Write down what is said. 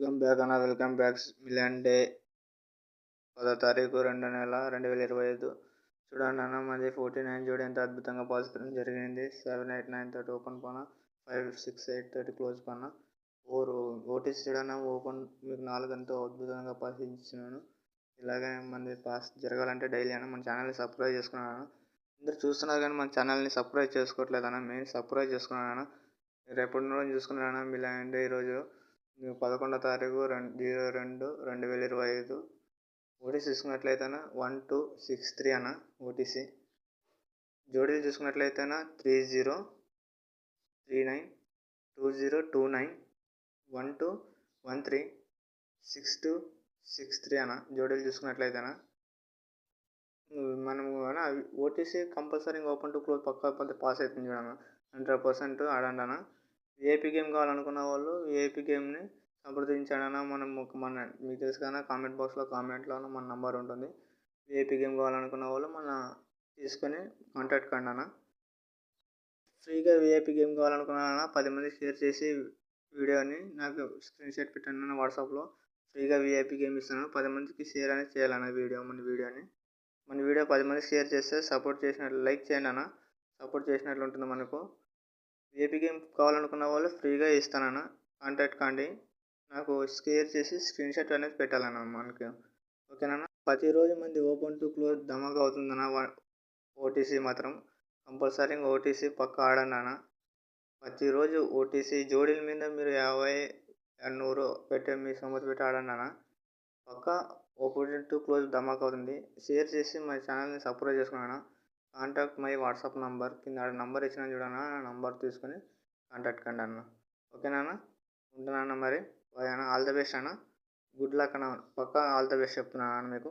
Welcome back million day 10వ తారీఖు 2వ నెల 2025. చూడండి అన్న, మాది 49 జోడి ఎంత అద్భుతంగా పాస్ జరిగింది. 7, 8, 9 తోటి ఓపెన్ పన్న, 5, 6, 8 తోటి క్లోజ్ పన్న, 4 ఓటీసీ చూడన్న ఓపెన్ మీకు 4 ఎంతో అద్భుతంగా పాస్ ఇచ్చినాను. ఇలాగే మంది పాస్ జరగాలంటే డైలీ అన్న మన ఛానల్ని సబ్స్క్రైబ్ చేసుకున్నాను. అందరు చూస్తున్నారు కానీ మన ఛానల్ని సబ్స్క్రైబ్ చేసుకోవట్లేదు అన్న. మెయిన్ సబ్స్క్రైబ్ చేసుకున్నాను. రేపటి రోజు చూసుకున్నాను మిలియన్ డే ఈరోజు 11వ తారీఖు 02/2025. ఓటీసీ చూసుకున్నట్లయితే 1263 అన్న ఓటీసీ. జోడీలు చూసుకున్నట్లయితే 30, 39, 20, 29, 12, 13, 62, 63 అన్న జోడీలు చూసుకున్నట్లయితే మనము OTC compulsory open to close పక్కా పాస్ అవుతుంది చూడన్న. 100% ఆడండి అన్న. విఐపీ గేమ్ కావాలనుకున్న వాళ్ళు విఐపీ గేమ్ని సంప్రదించాడన్నా. మన మీకు తెలుసు కదా, కామెంట్ బాక్స్లో కామెంట్లో మన నంబర్ ఉంటుంది. విఐపీ గేమ్ కావాలనుకున్న వాళ్ళు తీసుకొని కాంటాక్ట్ కండి అన్న. ఫ్రీగా విఐపీ గేమ్ కావాలనుకున్నా 10 మంది షేర్ చేసి వీడియోని నాకు స్క్రీన్ షాట్ పెట్టండి అన్న. వాట్సాప్లో ఫ్రీగా విఐపీ గేమ్ ఇస్తాను. 10 మందికి షేర్ అనేది చేయాలన్న మన వీడియో 10 మందికి షేర్ చేస్తే సపోర్ట్ చేసినట్లు, లైక్ చేయండి అన్న. సపోర్ట్ చేసినట్లు ఉంటుంది మనకు. విఐపీ గేమ్ కావాలనుకున్న వాళ్ళు ఫ్రీగా ఇస్తానన్న. కాంటాక్ట్ కాండి. నాకు షేర్ చేసి స్క్రీన్ షాట్ అనేది పెట్టాలన్న మనకి. ఓకేనా? ప్రతిరోజు మంది ఓపెన్ టు క్లోజ్ ధమాకా అవుతుందన్న. ఓటీసీ మాత్రం కంపల్సరీ ఓటీసీ పక్క ఆడండి అన్న. ప్రతిరోజు ఓటీసీ జోడీల మీద మీరు 50, 100 పెట్టే మీ సొమ్మతి పెట్టి ఆడండి అన్న. పక్క ఓపెన్ టు క్లోజ్ ధమాకా అవుతుంది. షేర్ చేసి మా ఛానల్ని సబ్స్క్రైబ్ చేసుకున్నాను. కాంటాక్ట్ మై వాట్సాప్ నంబర్ కింద నంబర్ ఇచ్చిన చూడన్నా, ఆ నంబర్ తీసుకొని కాంటాక్ట్ కండి అన్న. ఓకేనా అన్న? ఉంటున్నా అన్న. మరి బాయ్ అన్న. ఆల్ ద బెస్ట్ అన్న. గుడ్ లక్ అన్న. పక్కా ఆల్ ద బెస్ట్ చెప్తున్నాను అన్న మీకు.